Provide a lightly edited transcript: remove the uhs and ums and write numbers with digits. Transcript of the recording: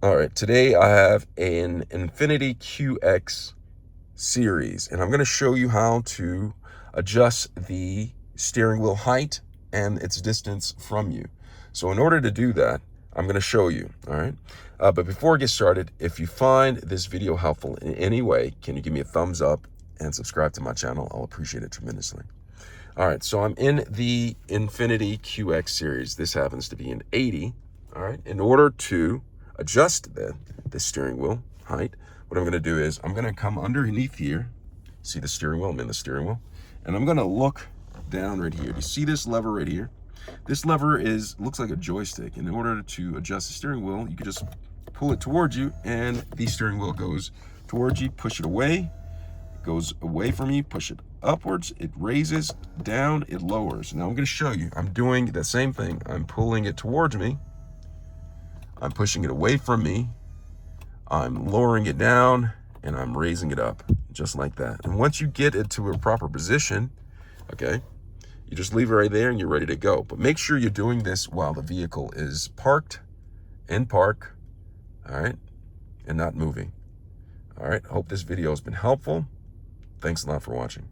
All right, today I have an Infiniti QX series, and I'm going to show you how to adjust the steering wheel height and its distance from you. So in order to do that, I'm going to show you, all right? But before I get started, if you find this video helpful in any way, can you give me a thumbs up and subscribe to my channel? I'll appreciate it tremendously. All right, so I'm in the Infiniti QX series. This happens to be an 80, all right? In order to adjust the steering wheel height, what I'm gonna do is I'm gonna come underneath here, see the steering wheel, I'm in the steering wheel, and I'm gonna look down right here. Do you see this lever right here? This lever looks like a joystick. In order to adjust the steering wheel, you can just pull it towards you and the steering wheel goes towards you, push it away, goes away from you, push it upwards, it raises, down, it lowers. Now I'm going to show you. I'm doing the same thing. I'm pulling it towards me, I'm pushing it away from me, I'm lowering it down, and I'm raising it up, just like that. And once you get it to a proper position, okay, you just leave it right there and you're ready to go. But make sure you're doing this while the vehicle is parked, in park, all right, and not moving. All right, hope this video has been helpful. Thanks a lot for watching.